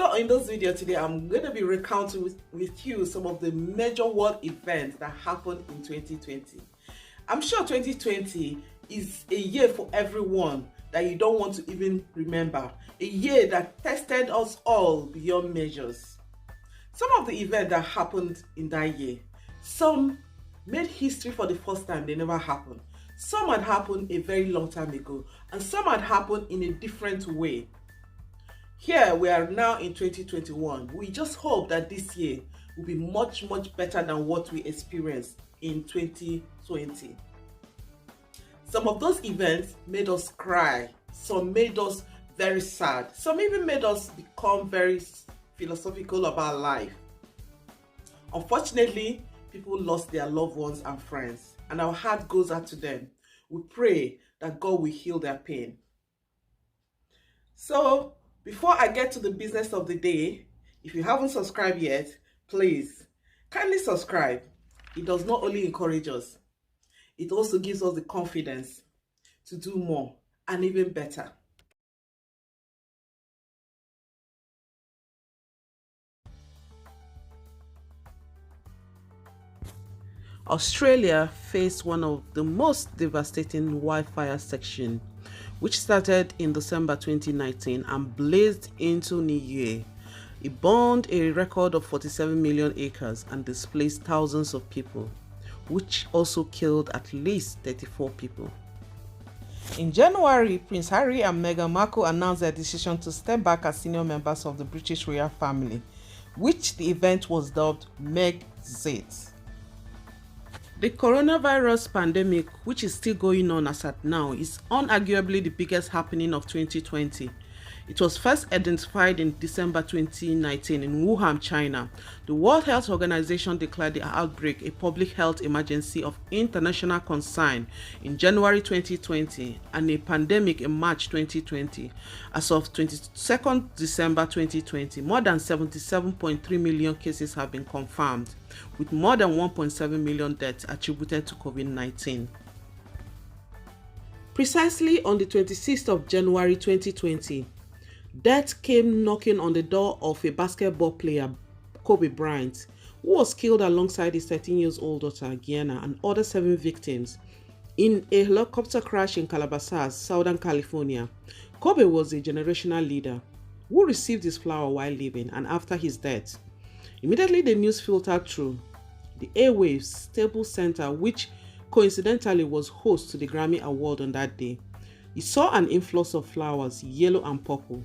So in this video today, I'm going to be recounting with you some of the major world events that happened in 2020. I'm sure 2020 is a year for everyone that you don't want to even remember. A year that tested us all beyond measures. Some of the events that happened in that year, some made history for the first time, they never happened. Some had happened a very long time ago, and some had happened in a different way. Here we are now in 2021. We just hope that this year will be much better than what we experienced in 2020. Some of those events made us cry, some made us very sad, some even made us become very philosophical about life. Unfortunately, people lost their loved ones and friends, and our heart goes out to them. We pray that God will heal their pain. So, before I get to the business of the day, if you haven't subscribed yet, please kindly subscribe. It does not only encourage us, it also gives us the confidence to do more and even better. Australia faced one of the most devastating wildfire sections, which started in December 2019 and blazed into New Year. It burned a record of 47 million acres and displaced thousands of people, which also killed at least 34 people. In January, Prince Harry and Meghan Markle announced their decision to step back as senior members of the British royal family, which the event was dubbed Megxit. The coronavirus pandemic, which is still going on as at now, is unarguably the biggest happening of 2020. It was first identified in December 2019 in Wuhan, China. The World Health Organization declared the outbreak a public health emergency of international concern in January 2020 and a pandemic in March 2020. As of 22nd December 2020, more than 77.3 million cases have been confirmed, with more than 1.7 million deaths attributed to COVID-19. Precisely on the 26th of January 2020, death came knocking on the door of a basketball player, Kobe Bryant, who was killed alongside his 13-year-old daughter, Gianna, and other 7 victims in a helicopter crash in Calabasas, Southern California. Kobe was a generational leader who received his flower while living and after his death. Immediately the news filtered through the airwaves Staples Center, which coincidentally was host to the Grammy Award on that day. He saw an influx of flowers, yellow and purple.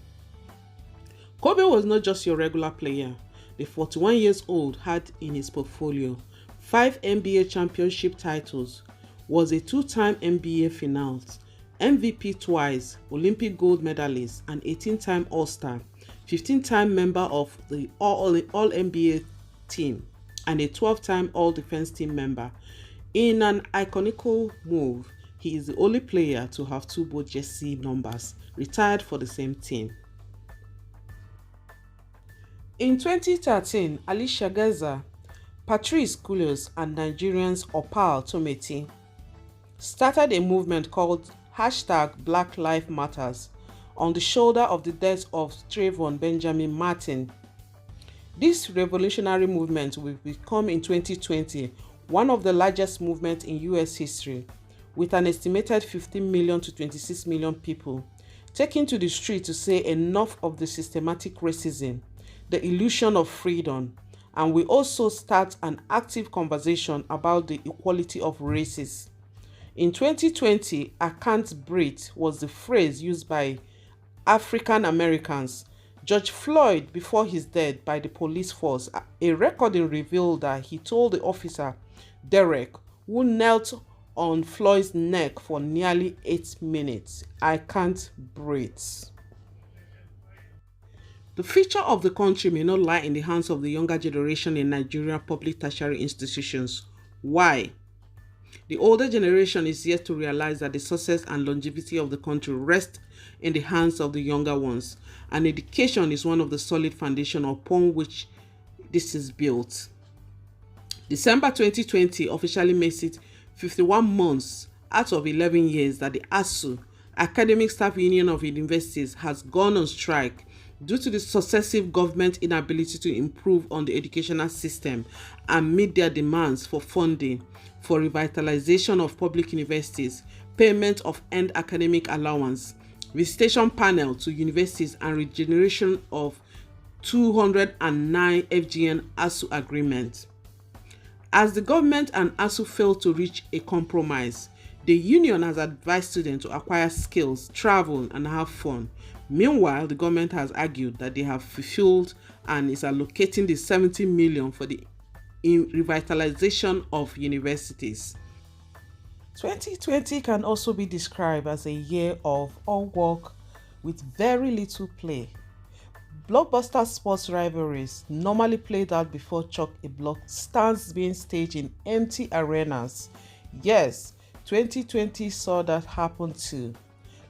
Kobe was not just your regular player. The 41-year-old had in his portfolio 5 NBA championship titles, was a 2-time NBA finals, MVP twice, Olympic gold medalist, an 18-time All-Star, 15-time member of the All-NBA team, and a 12-time All-Defense team member. In an iconic move, he is the only player to have 2 both jersey numbers retired for the same team. In 2013, Alicia Garza, Patrisse Cullors, and Nigerians Opal Tometi started a movement called #Black Lives Matters on the shoulder of the death of Trayvon Benjamin Martin. This revolutionary movement will become in 2020 one of the largest movements in US history, with an estimated 15 million to 26 million people taking to the street to say enough of the systematic racism, the illusion of freedom, and we also start an active conversation about the equality of races. In 2020, "I can't breathe" was the phrase used by African Americans. George Floyd, before his death by the police force, a recording revealed that he told the officer, Derek, who knelt on Floyd's neck for nearly 8 minutes, "I can't breathe." The future of the country may not lie in the hands of the younger generation in Nigerian public tertiary institutions. Why? The older generation is yet to realize that the success and longevity of the country rest in the hands of the younger ones, and education is one of the solid foundations upon which this is built. December 2020 officially makes it 51 months out of 11 years that the ASU, Academic Staff Union of Universities, has gone on strike Due to the successive government inability to improve on the educational system and meet their demands for funding for revitalization of public universities, payment of end academic allowance, visitation panel to universities, and regeneration of 209 FGN ASU agreement. As the government and ASU failed to reach a compromise, the union has advised students to acquire skills, travel, and have fun. Meanwhile, the government has argued that they have fulfilled and is allocating the 70 million for the revitalization of universities. 2020 can also be described as a year of all work with very little play. Blockbuster sports rivalries, normally played out before chock-a-block, stands being staged in empty arenas. Yes, 2020 saw that happen too.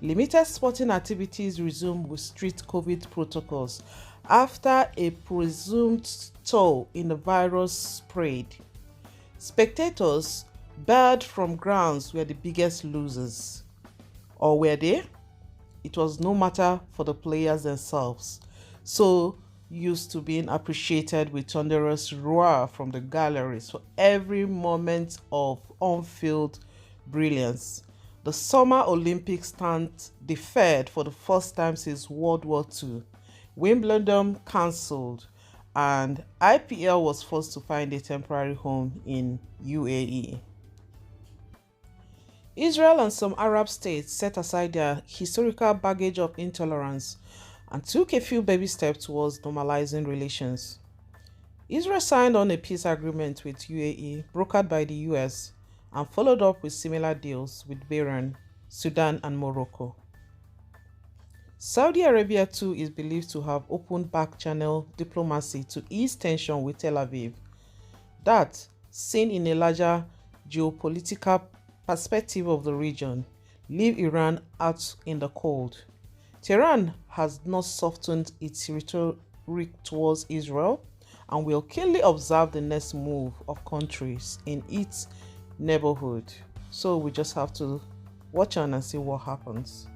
Limited sporting activities resumed with strict COVID protocols after a presumed toll in the virus spread. Spectators barred from grounds were the biggest losers. Or were they? It was no matter for the players themselves, so used to being appreciated with thunderous roar from the galleries for every moment of on-field brilliance. The Summer Olympics stand deferred for the first time since World War II. Wimbledon cancelled, and IPL was forced to find a temporary home in UAE. Israel and some Arab states set aside their historical baggage of intolerance and took a few baby steps towards normalizing relations. Israel signed on a peace agreement with UAE, brokered by the US, and followed up with similar deals with Bahrain, Sudan, and Morocco. Saudi Arabia too is believed to have opened back-channel diplomacy to ease tension with Tel Aviv. That, seen in a larger geopolitical perspective of the region, leave Iran out in the cold. Tehran has not softened its rhetoric towards Israel and will keenly observe the next move of countries in its neighborhood. So we just have to watch on and see what happens.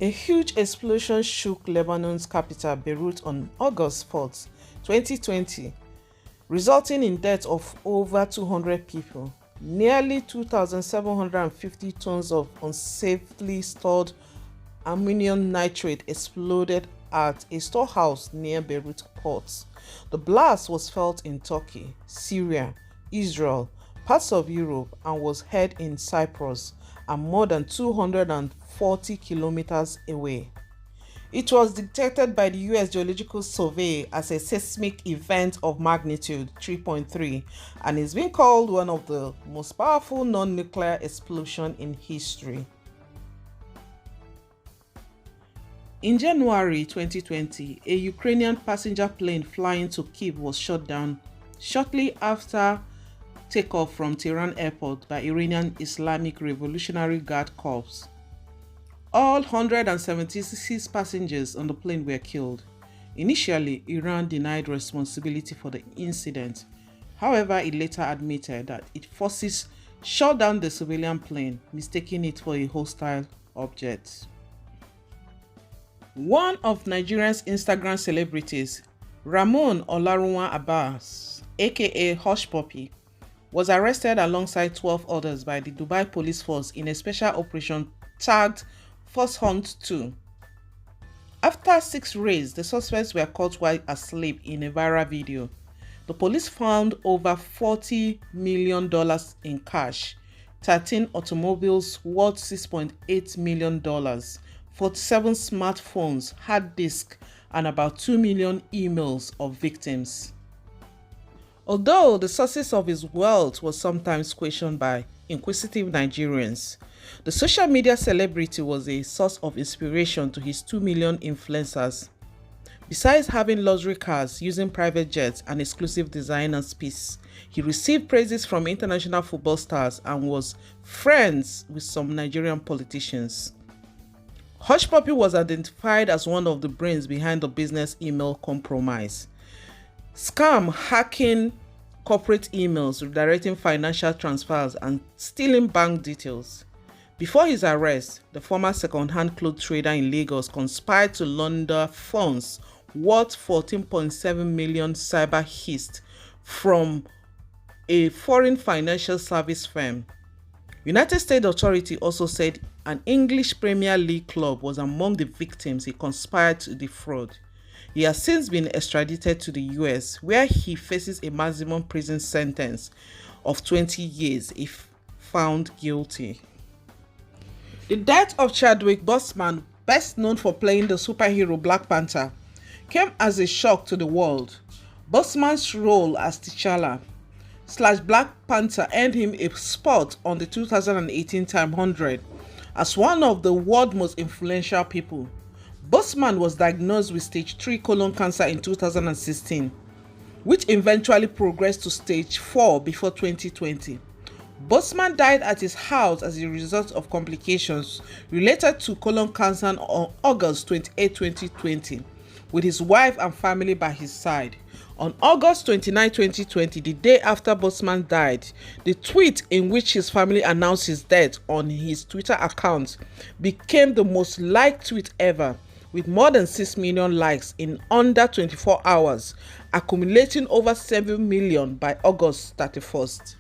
A huge explosion shook Lebanon's capital, Beirut, on August 4th, 2020, resulting in death of over 200 people. Nearly 2,750 tons of unsafely stored ammonium nitrate exploded at a storehouse near Beirut port. The blast was felt in Turkey, Syria, Israel, parts of Europe, and was heard in Cyprus and more than 240 kilometers away. It was detected by the US Geological Survey as a seismic event of magnitude 3.3 and is being called one of the most powerful non-nuclear explosions in history. In January 2020, a Ukrainian passenger plane flying to Kyiv was shot down shortly after takeoff from Tehran airport by Iranian Islamic Revolutionary Guard Corps. All 176 passengers on the plane were killed. Initially, Iran denied responsibility for the incident. However, it later admitted that its forces shot down the civilian plane, mistaking it for a hostile object. One of Nigeria's Instagram celebrities, Ramon Olaruwan Abbas, aka Hush Puppy, was arrested alongside 12 others by the Dubai police force in a special operation tagged Force Hunt 2. After 6 raids, the suspects were caught while asleep in a viral video. The police found over $40 million in cash, 13 automobiles worth $6.8 million, 47 smartphones, hard disk, and about 2 million emails of victims. Although the sources of his wealth was sometimes questioned by inquisitive Nigerians, the social media celebrity was a source of inspiration to his 2 million influencers. Besides having luxury cars, using private jets, and exclusive design and space, he received praises from international football stars and was friends with some Nigerian politicians. Hush Puppy was identified as one of the brains behind the business email compromise. Scam hacking corporate emails, redirecting financial transfers, and stealing bank details. Before his arrest, the former second-hand clothes trader in Lagos conspired to launder funds worth 14.7 million cyber heist from a foreign financial service firm. United States authority also said an English Premier League club was among the victims he conspired to defraud. He has since been extradited to the US, where he faces a maximum prison sentence of 20 years if found guilty. The death of Chadwick Boseman, best known for playing the superhero Black Panther, came as a shock to the world. Boseman's role as T'Challa / Black Panther earned him a spot on the 2018 Time 100 as one of the world's most influential people. Boseman was diagnosed with stage 3 colon cancer in 2016, which eventually progressed to stage 4 before 2020. Boseman died at his house as a result of complications related to colon cancer on August 28, 2020, with his wife and family by his side. On August 29, 2020, the day after Boseman died, the tweet in which his family announced his death on his Twitter account became the most liked tweet ever, with more than 6 million likes in under 24 hours, accumulating over 7 million by August 31st.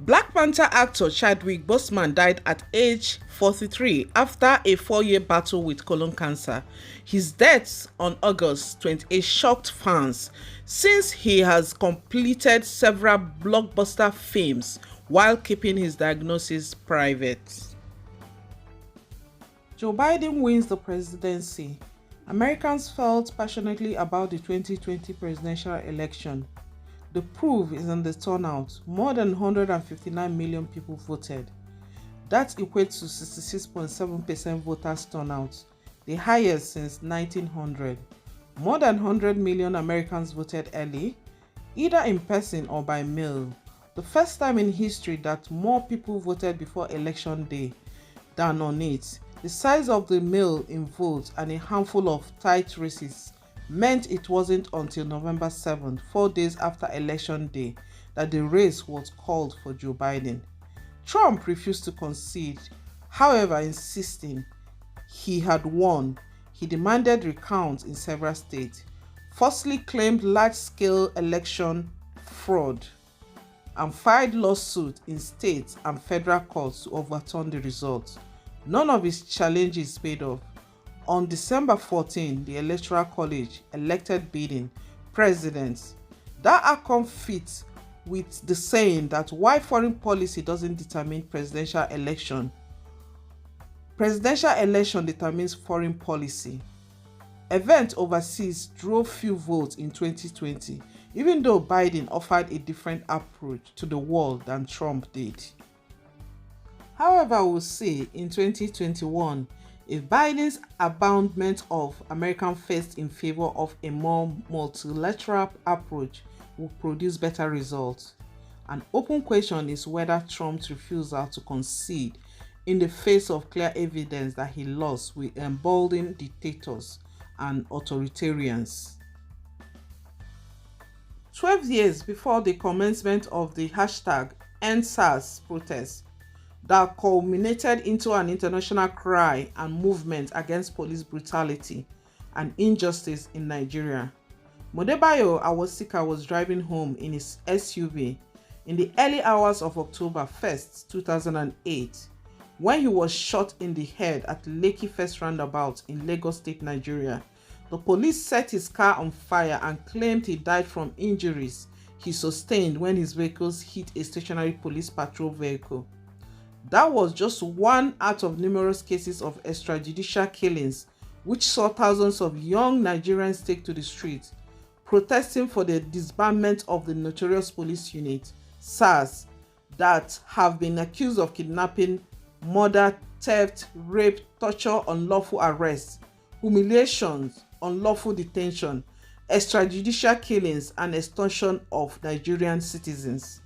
Black Panther actor Chadwick Boseman died at age 43 after a 4-year battle with colon cancer. His death on August 28 shocked fans, since he has completed several blockbuster films while keeping his diagnosis private. Joe Biden wins the presidency. Americans felt passionately about the 2020 presidential election. The proof is in the turnout. More than 159 million people voted. That equates to 66.7% voters turnout, the highest since 1900. More than 100 million Americans voted early, either in person or by mail. The first time in history that more people voted before election day than on it. The size of the mail-in vote and a handful of tight races meant it wasn't until November 7th, 4 days after election day, that the race was called for Joe Biden. Trump refused to concede, however, insisting he had won. He demanded recounts in several states, falsely claimed large-scale election fraud, and filed lawsuits in states and federal courts to overturn the results. None of his challenges paid off. On December 14, the Electoral College elected Biden president. That outcome fits with the saying that while foreign policy doesn't determine presidential election determines foreign policy. Events overseas drove few votes in 2020, even though Biden offered a different approach to the world than Trump did. However, we'll see in 2021 if Biden's abandonment of American first in favor of a more multilateral approach will produce better results. An open question is whether Trump's refusal to concede in the face of clear evidence that he lost will embolden dictators and authoritarians. 12 years before the commencement of the #EndSARS protest that culminated into an international cry and movement against police brutality and injustice in Nigeria, Modebayo Awosika was driving home in his SUV in the early hours of October 1st, 2008, when he was shot in the head at Lekki First Roundabout in Lagos State, Nigeria. The police set his car on fire and claimed he died from injuries he sustained when his vehicles hit a stationary police patrol vehicle. That was just one out of numerous cases of extrajudicial killings which saw thousands of young Nigerians take to the streets, protesting for the disbandment of the notorious police unit, SARS, that have been accused of kidnapping, murder, theft, rape, torture, unlawful arrests, humiliations, unlawful detention, extrajudicial killings, and extortion of Nigerian citizens.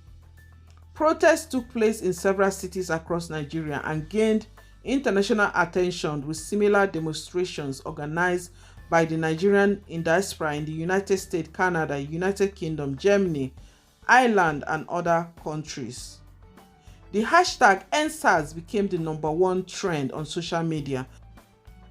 Protests took place in several cities across Nigeria and gained international attention, with similar demonstrations organized by the Nigerian diaspora in the United States, Canada, United Kingdom, Germany, Ireland, and other countries. The hashtag #EndSARS became the #1 trend on social media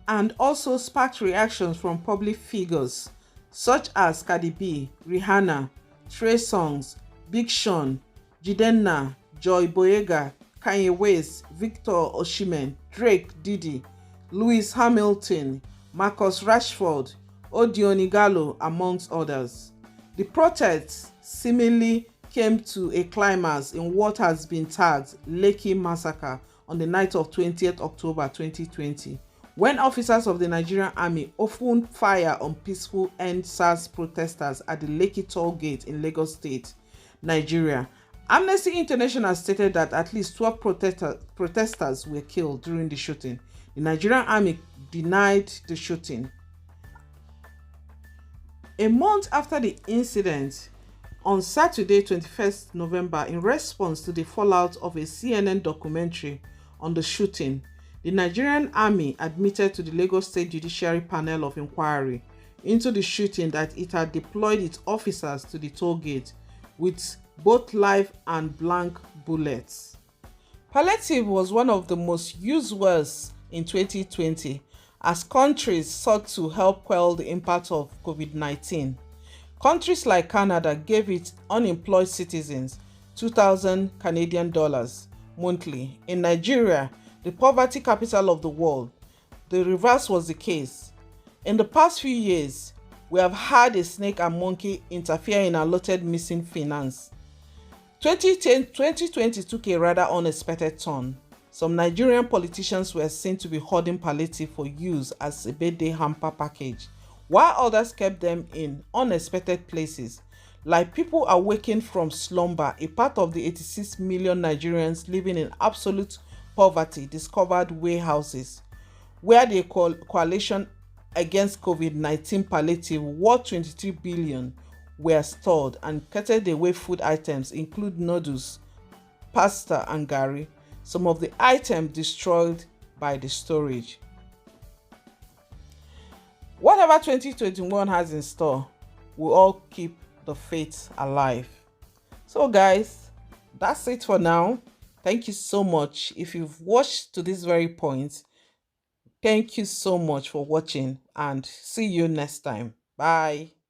and also sparked reactions from public figures such as Cardi B, Rihanna, Trey Songz, Big Sean, Jidenna, Joy Boyega, Kanye West, Victor Osimhen, Drake, Diddy, Lewis Hamilton, Marcus Rashford, Odion Ighalo, amongst others. The protests seemingly came to a climax in what has been tagged Lekki Massacre on the night of 20th October 2020, when officers of the Nigerian Army opened fire on peaceful #EndSARS protesters at the Lekki toll gate in Lagos State, Nigeria. Amnesty International stated that at least 12 protesters were killed during the shooting. The Nigerian Army denied the shooting. A month after the incident, on Saturday, 21st November, in response to the fallout of a CNN documentary on the shooting, the Nigerian Army admitted to the Lagos State Judiciary Panel of Inquiry into the shooting that it had deployed its officers to the toll gate with both live and blank bullets. Palliative was one of the most used words in 2020 as countries sought to help quell the impact of COVID-19. Countries like Canada gave its unemployed citizens $2,000 monthly. In Nigeria, the poverty capital of the world, the reverse was the case. In the past few years, we have had a snake and monkey interfere in allotted missing finance. 2020 took a rather unexpected turn. Some Nigerian politicians were seen to be hoarding palliative for use as a birthday hamper package, while others kept them in unexpected places, like people awakened from slumber. A part of the 86 million Nigerians living in absolute poverty discovered warehouses where the coalition against COVID-19 palliative worth 23 billion were stored, and catered away food items include noodles, pasta and garri, some of the items destroyed by the storage. Whatever 2021 has in store, we'll all keep the faith alive. So guys, that's it for now. Thank you so much. If you've watched to this very point, thank you so much for watching, and see you next time. Bye.